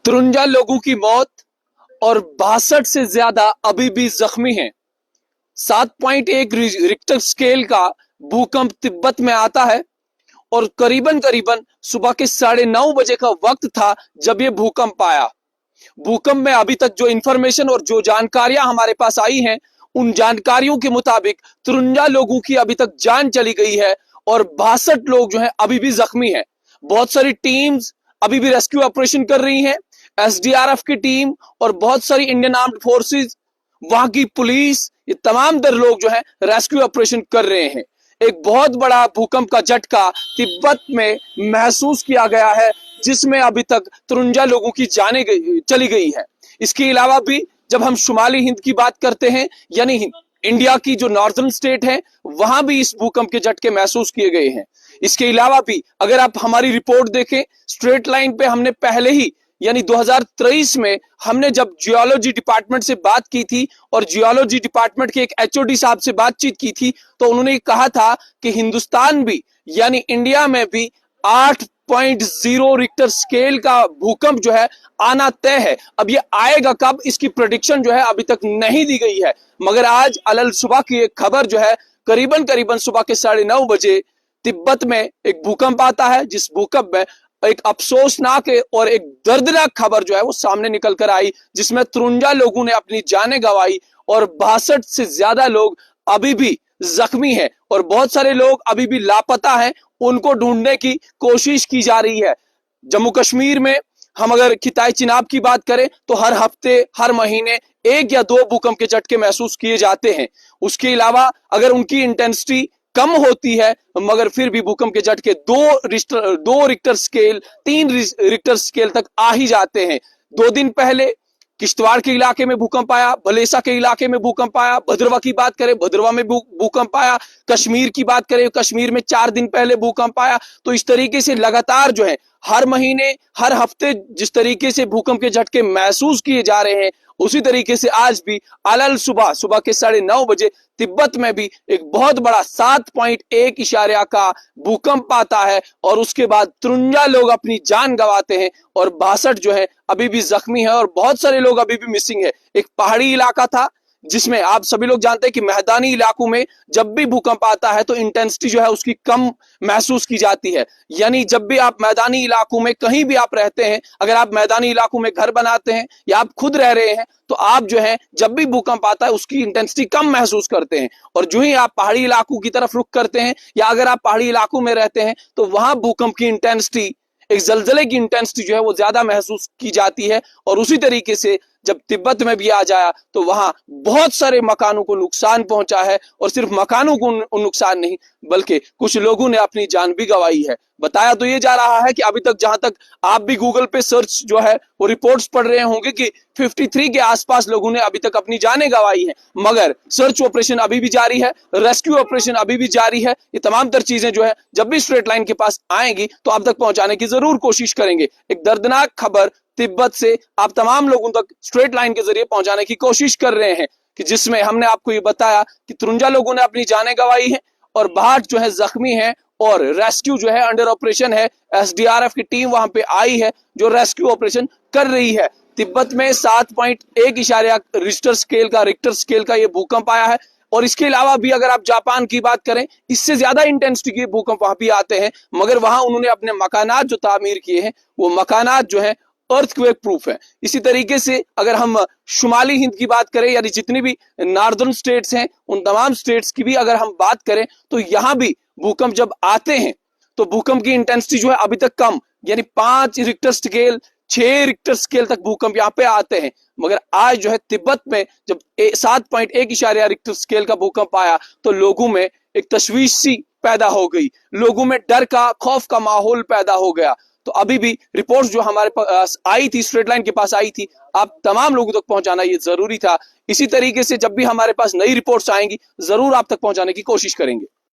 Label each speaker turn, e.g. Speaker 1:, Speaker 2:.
Speaker 1: 53 लोगों की मौत और 62 से ज्यादा अभी भी जख्मी हैं। 7.1 रिक्टर स्केल का भूकंप तिब्बत में आता है और करीबन करीबन सुबह के 9:30 बजे का वक्त था जब यह भूकंप आया। भूकंप में अभी तक जो इंफॉर्मेशन और जो जानकारियां हमारे पास आई हैं, उन जानकारियों के मुताबिक 53 लोगों की अभी तक जान चली गई है और 62 लोग जो हैं अभी भी जख्मी हैं। बहुत सारी टीम्स अभी भी रेस्क्यू ऑपरेशन कर रही हैं। एसडीआरएफ की टीम और बहुत सारी इंडियन आर्म्ड फोर्सेस, वहां की पुलिस, ये तमाम दर लोग जो है रेस्क्यू ऑपरेशन कर रहे हैं। एक बहुत बड़ा भूकंप का झटका तिब्बत में महसूस किया गया है, जिसमें अभी तक 53 लोगों की जाने चली गई है। इसके अलावा भी जब हम शुमाली हिंद की बात करते हैं, यानी इंडिया की जो नॉर्दर्न स्टेट है, वहां भी इस भूकंप के झटके महसूस किए गए हैं। इसके अलावा भी अगर आप हमारी रिपोर्ट देखें, स्ट्रेट लाइन पे हमने पहले ही यानी 2023 में हमने जब जियोलॉजी डिपार्टमेंट से बात की थी और जियोलॉजी डिपार्टमेंट के एक एचओडी साहब से बातचीत की थी, तो उन्होंने कहा था कि हिंदुस्तान भी यानी इंडिया में भी 8.0 रिक्टर स्केल का भूकंप जो है आना तय है। अब ये आएगा कब, इसकी प्रेडिक्शन जो है अभी तक नहीं दी गई है, मगर आज अलल सुबह की एक खबर जो है करीबन करीबन सुबह के 9:30 बजे तिब्बत में एक भूकंप आता है, जिस भूकंप में एक अफसोसनाक और एक दर्दनाक खबर जो है वो सामने निकल कर आई, जिसमें 53 लोगों ने अपनी जानें गंवाई और 62 से ज्यादा लोग अभी भी जख्मी हैं और बहुत सारे लोग अभी भी लापता हैं। उनको ढूंढने की कोशिश की जा रही है। जम्मू कश्मीर में हम अगर खिताई चिनाब की बात करें तो हर हफ्ते, हर महीने 1 या 2 भूकंप के झटके महसूस किए जाते हैं। उसके अलावा अगर उनकी इंटेंसिटी कम होती है, मगर फिर भी भूकंप के झटके 2 रिक्टर स्केल, 3 रिक्टर स्केल तक आ ही जाते हैं। 2 दिन पहले किश्तवाड़ के इलाके में भूकंप आया, भलेसा के इलाके में भूकंप आया, भद्रवा की बात करें भद्रवा में भूकंप आया, कश्मीर की बात करें कश्मीर में 4 दिन पहले भूकंप आया। तो इस तरीके से लगातार जो है हर महीने, हर हफ्ते जिस तरीके से भूकंप के झटके महसूस किए जा रहे हैं, उसी तरीके से आज भी अलल सुबह के 9:30 बजे तिब्बत में भी एक बहुत बड़ा 7.1 इशारिया का भूकंप आता है और उसके बाद 53 लोग अपनी जान गंवाते हैं और 62 जो है अभी भी जख्मी है और बहुत सारे लोग अभी भी मिसिंग है। एक पहाड़ी इलाका था जिसमें आप सभी लोग जानते हैं कि मैदानी इलाकों में जब भी भूकंप आता है तो इंटेंसिटी जो है उसकी कम महसूस की जाती है। यानी जब भी आप मैदानी इलाकों में कहीं भी आप रहते हैं, अगर आप मैदानी इलाकों में घर बनाते हैं या आप खुद रह रहे हैं, तो आप जो है जब भी भूकंप आता है उसकी इंटेंसिटी कम महसूस करते हैं। और जो ही आप पहाड़ी इलाकों की तरफ रुख करते हैं या अगर आप पहाड़ी इलाकों में रहते हैं, तो वहां भूकंप की इंटेंसिटी, एक जलजले की इंटेंसिटी जो है वो ज्यादा महसूस की जाती है। और उसी तरीके से जब तिब्बत में भी आ जाया तो वहां बहुत सारे मकानों को नुकसान पहुंचा है और सिर्फ मकानों को नुकसान नहीं, बल्कि कुछ लोगों ने अपनी जान भी गंवाई है। बताया तो ये जा रहा है कि अभी तक जहां तक आप भी गूगल पे सर्च जो है वो रिपोर्ट्स पढ़ रहे होंगे कि 53 के आसपास लोगों ने अभी तक अपनी जानें गंवाई है, मगर सर्च ऑपरेशन अभी भी जारी है, रेस्क्यू ऑपरेशन अभी भी जारी है। ये तमाम तर चीजें जो है जब भी स्ट्रेट लाइन के पास आएंगी तो आप तक पहुंचाने की जरूर कोशिश करेंगे। एक दर्दनाक खबर तिब्बत से आप तमाम लोगों तक स्ट्रेट लाइन के जरिए पहुंचाने की कोशिश कर रहे हैं, कि जिसमें हमने आपको ये बताया कि 53 लोगों ने अपनी जानें गंवाई हैं और 62 जो है जख्मी हैं और रेस्क्यू जो है अंडर ऑपरेशन है। एसडीआरएफ की टीम वहां पे आई है जो रेस्क्यू ऑपरेशन कर रही है। तिब्बत में 7.1 इशारिया रिक्टर स्केल का ये भूकंप आया है। और इसके अलावा भी अगर आप जापान की बात करें, इससे ज्यादा इंटेंसिटी के भूकंप वहां भी आते हैं, मगर वहां उन्होंने अपने मकानात जो तामीर किए हैं वो मकानात जो है अर्थक्वेक प्रूफ है। इसी तरीके से अगर हम शुमाली हिंद की बात करें, यानी जितनी भी नॉर्दर्न स्टेट्स हैं, उन तमाम स्टेट्स की भी अगर हम बात करें, तो यहां भी भूकंप जब आते हैं तो भूकंप की इंटेंसिटी जो है अभी तक कम, यानी 5 रिक्टर स्केल, 6 रिक्टर स्केल तक भूकंप यहाँ पे आते हैं। मगर आज जो है तिब्बत में जब 7.1 इशारिया रिक्टर स्केल का भूकंप आया तो लोगों में एक तशवीश सी पैदा हो गई, लोगों में डर का, खौफ का माहौल पैदा हो गया। तो अभी भी रिपोर्ट्स जो हमारे पास आई थी, स्ट्रेट लाइन के पास आई थी, आप तमाम लोगों तक पहुंचाना ये जरूरी था। इसी तरीके से जब भी हमारे पास नई रिपोर्ट्स आएंगी जरूर आप तक पहुंचाने की कोशिश करेंगे।